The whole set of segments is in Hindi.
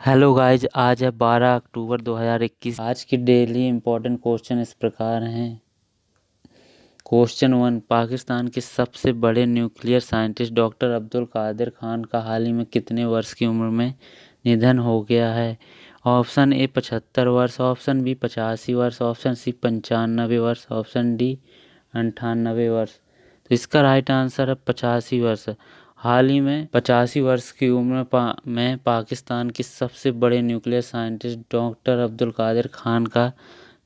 हेलो गाइज, आज है 12 अक्टूबर 2021। आज की डेली इम्पोर्टेंट क्वेश्चन इस प्रकार हैं। क्वेश्चन 1, पाकिस्तान के सबसे बड़े nuclear scientist doctor Abdul Qadir Khan का हाल ही में कितने वर्ष की उम्र में निधन हो गया है? ऑप्शन ए 75 वर्ष, ऑप्शन बी 85 वर्ष, ऑप्शन सी 95 वर्ष, ऑप्शन डी 98 वर्ष। तो इसका राइट आंसर है 85 वर्ष। हाल ही में 85 वर्ष की उम्र में पाकिस्तान के सबसे बड़े nuclear scientist doctor Abdul Qadir Khan का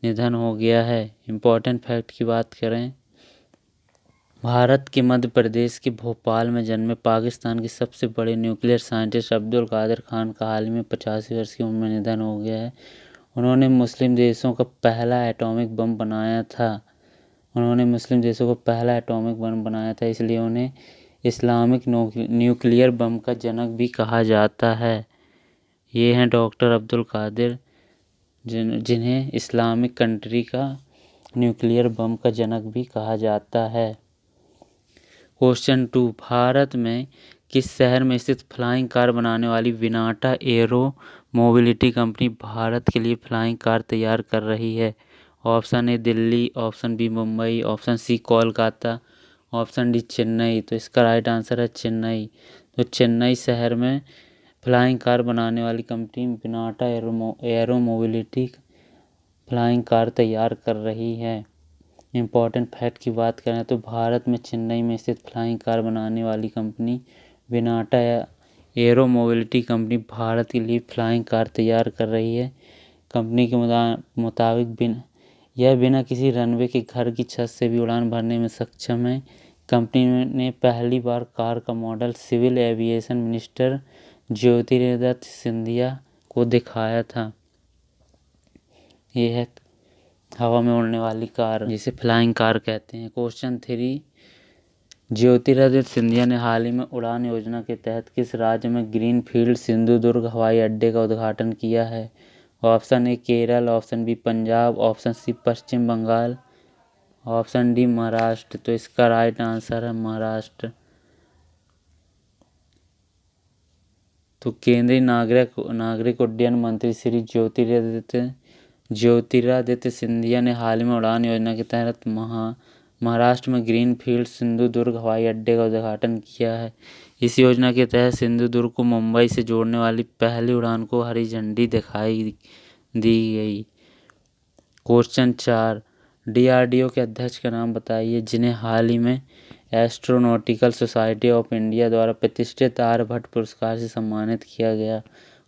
निधन हो गया है। इम्पोर्टेंट फैक्ट की बात करें, भारत के मध्य प्रदेश के भोपाल में जन्मे पाकिस्तान के सबसे बड़े न्यूक्लियर साइंटिस्ट अब्दुल कादिर खान का हाल ही में 85 वर्ष की उम्र में निधन हो गया है। उन्होंने मुस्लिम देशों का पहला एटॉमिक बम बनाया था। इसलिए उन्हें इस्लामिक न्यूक्लियर बम का जनक भी कहा जाता है। ये हैं डॉक्टर अब्दुल कादिर, जिन्हें इस्लामिक कंट्री का न्यूक्लियर बम का जनक भी कहा जाता है। क्वेश्चन 2, भारत में किस शहर में स्थित फ्लाइंग कार बनाने वाली Vinata arrow mobility company Bharat के लिए फ्लाइंग कार तैयार कर रही है? Option A Delhi, option B Mumbai, option C Kolkata, option D Chennai. तो इसका राइट आंसर है चेन्नई। तो चेन्नई शहर में फ्लाइंग कार बनाने वाली company Vinata arrow Mobility flying car तैयार कर रही है। इम्पॉर्टेंट फैक्ट की बात करें तो भारत में चेन्नई में स्थित फ्लाइंग कार बनाने वाली company Vinata arrow mobility company Bharat के लिए फ्लाइंग कार तैयार कर रही है। कंपनी के मुताबिक यह बिना किसी रनवे के घर की छत से भी उड़ान भरने में सक्षम है। कंपनी ने पहली बार कार का model civil aviation minister Jyotiraditya Scindia को दिखाया था। यह है हवा में उड़ने वाली कार, जिसे फ्लाइंग कार कहते हैं। क्वेश्चन 3, ज्योतिरादित्य सिंधिया ने हाल ही में उड़ान योजना के तहत किस राज्य में ग्रीनफील्ड सिंधुदुर्ग हवाई अड्डे का उद्घाटन किया है? Option A Kerala, option B Punjab, option C Paschim Bengal, option D Maharashtra. तो इसका राइट आंसर है महाराष्ट्र। तो केंद्रीय नागरिक उड्डयन मंत्री श्री ज्योतिरादित्य सिंधिया ने हाल ही में उड़ान योजना के तहत महाराष्ट्र में ग्रीनफील्ड सिंधुदुर्ग हवाई अड्डे का उद्घाटन किया है। इस योजना के तहत सिंधुदुर्ग को मुंबई से जोड़ने वाली पहली उड़ान को हरी झंडी दिखाई दी गई। क्वेश्चन 4, DRDO के अध्यक्ष का नाम बताइए, जिन्हें हाल ही में एस्ट्रोनॉटिकल सोसाइटी ऑफ इंडिया द्वारा प्रतिष्ठित आर्यभट्ट पुरस्कार से सम्मानित किया गया।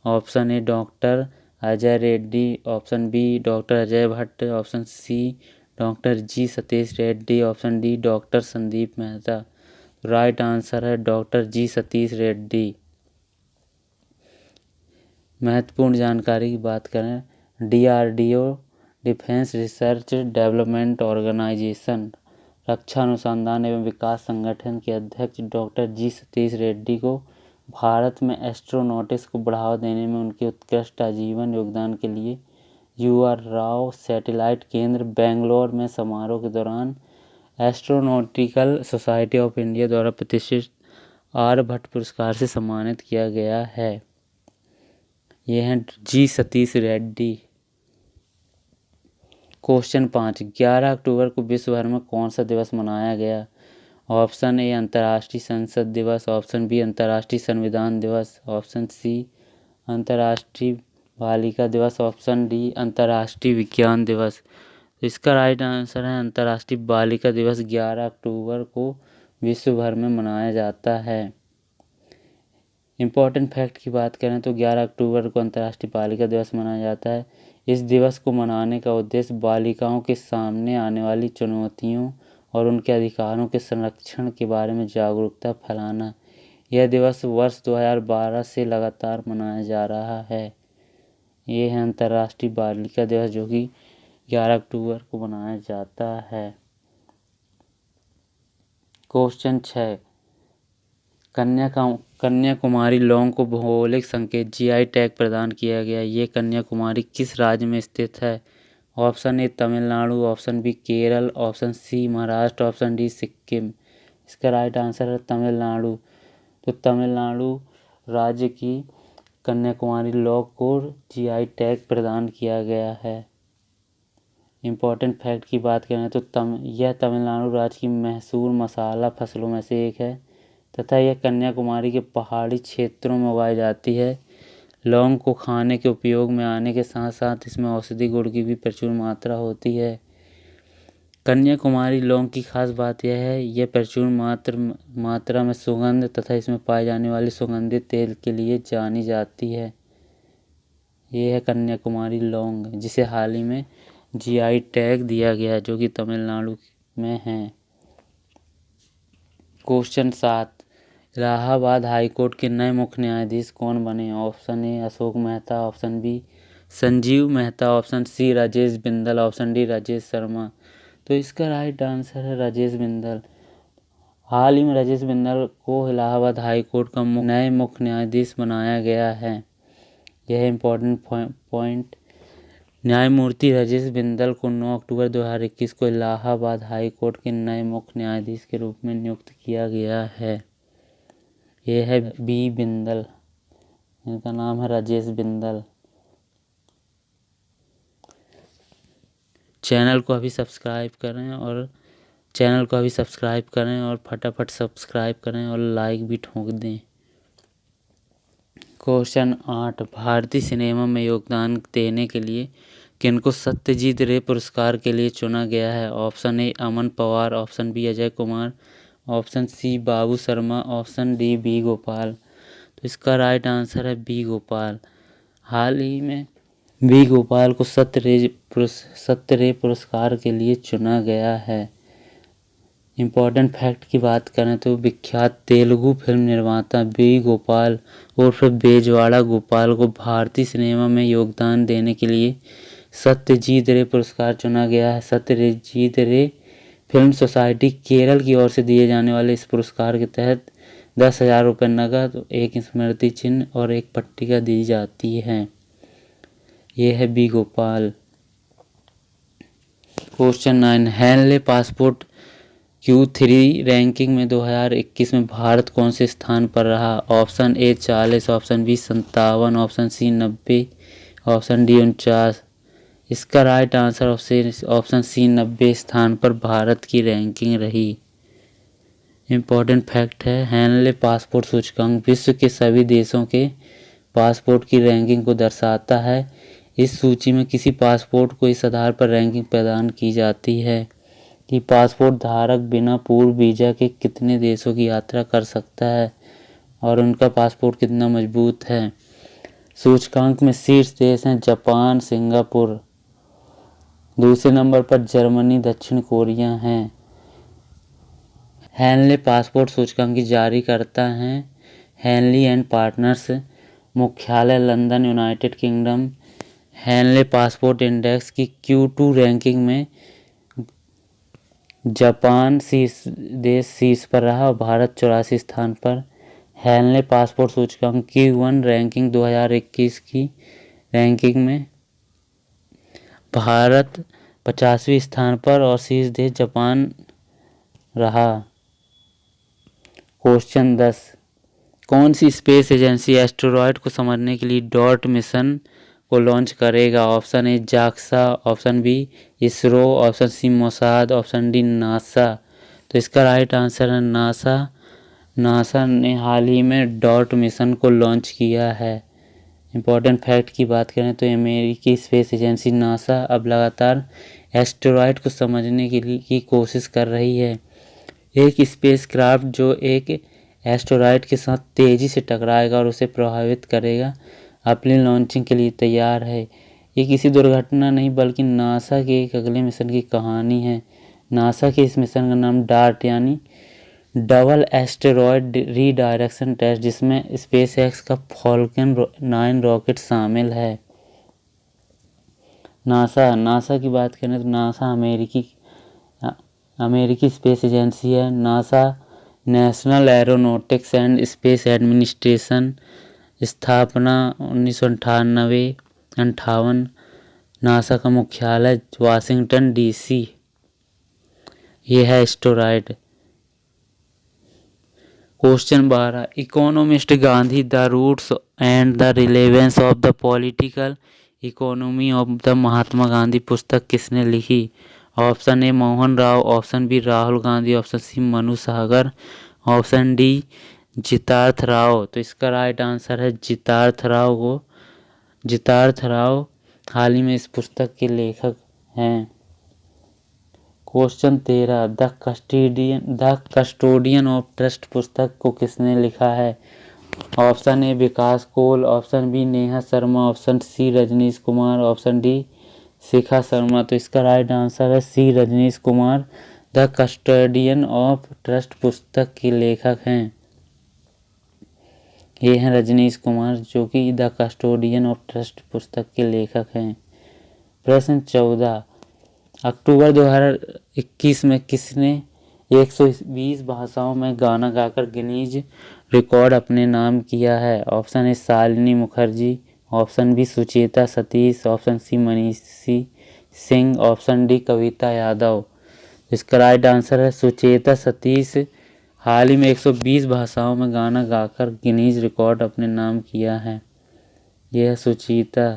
Option A doctor Ajay Reddy, option B doctor Ajay Bhatt, option C doctor G Satish Reddy, option D doctor Sandeep Mehta. Right answer है डॉक्टर जी सतीश रेड्डी। महत्वपूर्ण जानकारी की बात करें, DRDO defence research development organisation रक्षा अनुसंधान एवं विकास संगठन के अध्यक्ष डॉक्टर जी सतीश रेड्डी को भारत में एस्ट्रोनॉटिक्स को बढ़ावा देने में उनके उत्कृष्ट आजीवन योगदान के लिए UR राव सैटेलाइट केंद्र बेंगलोर में समारोह के दौरान एस्ट्रोनॉटिकल सोसाइटी ऑफ इंडिया द्वारा प्रतिष्ठित आर्यभट्ट पुरस्कार से सम्मानित किया गया है। ये हैं जी सतीश रेड्डी। क्वेश्चन 5, 11 अक्टूबर को विश्व भर में कौन सा दिवस मनाया गया? ऑप्शन ए अंतर्राष्ट्रीय संसद दिवस, ऑप्शन बी अंतर्राष्ट्रीय संविधान दिवस, ऑप्शन सी अंतर्राष्ट्रीय बालिका दिवस, ऑप्शन डी अंतर्राष्ट्रीय विज्ञान दिवस। तो इसका राइट आंसर है अंतर्राष्ट्रीय बालिका दिवस 11 अक्टूबर को विश्व भर में मनाया जाता है। इम्पॉर्टेंट फैक्ट की बात करें तो 11 अक्टूबर को अंतर्राष्ट्रीय बालिका दिवस मनाया जाता है। इस दिवस को मनाने का उद्देश्य बालिकाओं के सामने आने वाली चुनौतियों और उनके अधिकारों के संरक्षण के बारे में जागरूकता फैलाना। यह दिवस वर्ष 2012 से लगातार मनाया जा रहा है। ये है अंतर्राष्ट्रीय बालिका दिवस, जो कि 11 अक्टूबर को मनाया जाता है। क्वेश्चन 6, कन्याकुमारी लौंग को भौगोलिक संकेत GI टैग प्रदान किया गया। ये कन्याकुमारी किस राज्य में स्थित है? Option A Tamil Nadu, option B Kerala, option C Maharashtra, option D Sikkim. इसका राइट आंसर है तमिलनाडु। तो तमिलनाडु राज्य की कन्याकुमारी लॉ को जीआई टैग प्रदान किया गया है। इम्पोर्टेंट फैक्ट की बात करें तो यह तमिलनाडु राज्य की मशहूर मसाला फसलों में से एक है तथा यह कन्याकुमारी के पहाड़ी क्षेत्रों में उगाई जाती है। लौंग को खाने के उपयोग में आने के साथ साथ इसमें औषधि गुण की भी प्रचुर मात्रा होती है। कन्याकुमारी लौंग की खास बात यह है, यह प्रचुर मात्रा में सुगंध तथा इसमें पाए जाने वाले सुगंधित तेल के लिए जानी जाती है। ये है कन्याकुमारी लौंग, जिसे हाल ही में जीआई टैग दिया गया है, जो कि तमिलनाडु में है। क्वेश्चन 7, इलाहाबाद हाईकोर्ट के नए मुख्य न्यायाधीश कौन बने? Option A Ashok Mehta, option B Sanjeev Mehta, option C Rajesh Bindal, option D Rajesh Sharma. तो इसका राइट आंसर है राजेश बिंदल। हाल ही में राजेश बिंदल को इलाहाबाद हाईकोर्ट का नए मुख्य न्यायाधीश बनाया गया है। यह इम्पोर्टेंट पॉइंट। न्यायमूर्ति राजेश बिंदल को 9 अक्टूबर 2021 को इलाहाबाद हाई कोर्ट के नए मुख्य न्यायाधीश के रूप में नियुक्त किया गया है। यह है बी बिंदल, इनका नाम है राजेश बिंदल। चैनल को अभी सब्सक्राइब करें और फटाफट सब्सक्राइब करें और लाइक भी ठोक दें। क्वेश्चन 8, भारतीय सिनेमा में योगदान देने के लिए किनको सत्यजीत रे पुरस्कार के लिए चुना गया है? Option A Aman Pawar, option B Ajay Kumar, option C Babu Sharma, option D B Gopal. तो इसका राइट आंसर है बी गोपाल। हाल ही में बी गोपाल को सत्य रे पुरस्कार के लिए चुना गया है। इम्पोर्टेंट फैक्ट की बात करें तो विख्यात तेलुगु फिल्म निर्माता बी गोपाल उर्फ बेजवाड़ा गोपाल को भारतीय सिनेमा में योगदान देने के लिए सत्यजीत रे पुरस्कार चुना गया है। सत्यजीत रे फिल्म सोसाइटी केरल की ओर से दिए जाने वाले इस पुरस्कार के तहत 10,000 रुपये नकद, एक स्मृति चिन्ह और एक पट्टिका दी जाती है। यह है B Gopal. Question 9, Henley passport Q3 ranking में 2021 में भारत कौन से स्थान पर रहा? Option A 40, option B 57, option C 90, option D 49। इसका राइट आंसर ऑप्शन सी 90 स्थान पर भारत की रैंकिंग रही। इम्पोर्टेंट फैक्ट है, हेनले पासपोर्ट सूचकांक विश्व के सभी देशों के पासपोर्ट की रैंकिंग को दर्शाता है। इस सूची में किसी पासपोर्ट को इस आधार पर रैंकिंग प्रदान की जाती है कि पासपोर्ट धारक बिना पूर्व वीज़ा के कितने देशों की यात्रा कर सकता है और उनका पासपोर्ट कितना मजबूत है। सूचकांक में शीर्ष देश हैं जापान, सिंगापुर। दूसरे नंबर पर जर्मनी, दक्षिण कोरिया हैं। हेनले पासपोर्ट सूचकांक की जारी करता है हेनली एंड पार्टनर्स, मुख्यालय London, United Kingdom. Henley passport index की Q2 रैंकिंग में जापान शीर्ष पर रहा और भारत 84 स्थान पर। हेनले पासपोर्ट सूचकांक Q1 रैंकिंग 2021 की रैंकिंग में भारत 50वें स्थान पर और शीर्ष देश जापान रहा। क्वेश्चन 10, कौन सी स्पेस एजेंसी एस्टेरॉयड को समझने के लिए डॉट मिशन को लॉन्च करेगा? Option A JAXA, option B ISRO, option C Mossad, option D NASA. तो इसका राइट आंसर है नासा। नासा ने हाल ही में डॉट मिशन को लॉन्च किया है। इम्पोर्टेंट फैक्ट की बात करें तो अमेरिकी स्पेस एजेंसी नासा अब लगातार एस्टेरॉयड को समझने की कोशिश कर रही है। एक स्पेसक्राफ्ट जो एक एस्टेरॉयड के साथ तेज़ी से टकराएगा और उसे प्रभावित करेगा, अपनी लॉन्चिंग के लिए तैयार है। ये किसी दुर्घटना नहीं बल्कि नासा के एक अगले मिशन की कहानी है। नासा के इस मिशन का नाम डार्ट यानी डबल एस्टेरॉयड रीडायरेक्शन टेस्ट, जिसमें स्पेसएक्स का फॉल्कन 9 रॉकेट शामिल है। नासा की बात करें तो नासा अमेरिकी स्पेस एजेंसी है। NASA National Aeronautics and Space Administration, स्थापना 1958। नासा का मुख्यालय वाशिंगटन DC। यह है asteroid. Question 12, economist Gandhi the roots and the relevance of the political economy of the Mahatma Gandhi पुस्तक किसने लिखी? Option A Mohan Rao, option B Rahul Gandhi, option C Manu Sagar, option D जितार्थ Rao. तो इसका राइट आंसर है जितार्थ राव। जितार्थ राव हाल ही में इस पुस्तक के लेखक हैं। Question 13, the custodian of trust पुस्तक को किसने लिखा है? Option A Vikas Kaul, option B Neha Sharma, option C Rajnish Kumar, option D Shikha Sharma. तो इसका राइट आंसर है C Rajnish Kumar. The custodian of trust पुस्तक के लेखक हैं, ये हैं रजनीश कुमार, जो कि द कस्टोडियन ऑफ ट्रस्ट पुस्तक के लेखक हैं। प्रश्न 14, अक्टूबर 2021 में किसने 120 भाषाओं में गाना गाकर गिनीज रिकॉर्ड अपने नाम किया है? Option A Shalini Mukherjee, option B Sucheta Satish, option C Manishi Singh, option D Kavita Yadav. इसका राइट आंसर है सुचेता सतीश। हाल ही में 120 भाषाओं में गाना गाकर गिनीज रिकॉर्ड अपने नाम किया है, यह है सुचेता।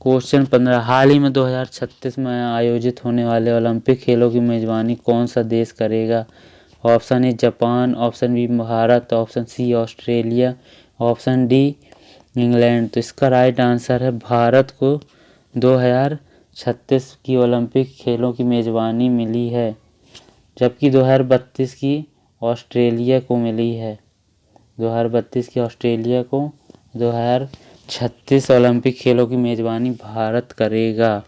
क्वेश्चन 15, हाल ही में 2036 में आयोजित होने वाले ओलंपिक खेलों की मेजबानी कौन सा देश करेगा? Option A Japan, option B Bharat, option C Australia, option D England. तो इसका राइट आंसर है भारत को 2036 की ओलंपिक खेलों की मेजबानी मिली है, जबकि 2032 की ऑस्ट्रेलिया को मिली है। 2032 की ऑस्ट्रेलिया को, 2036 ओलंपिक खेलों की मेजबानी भारत करेगा।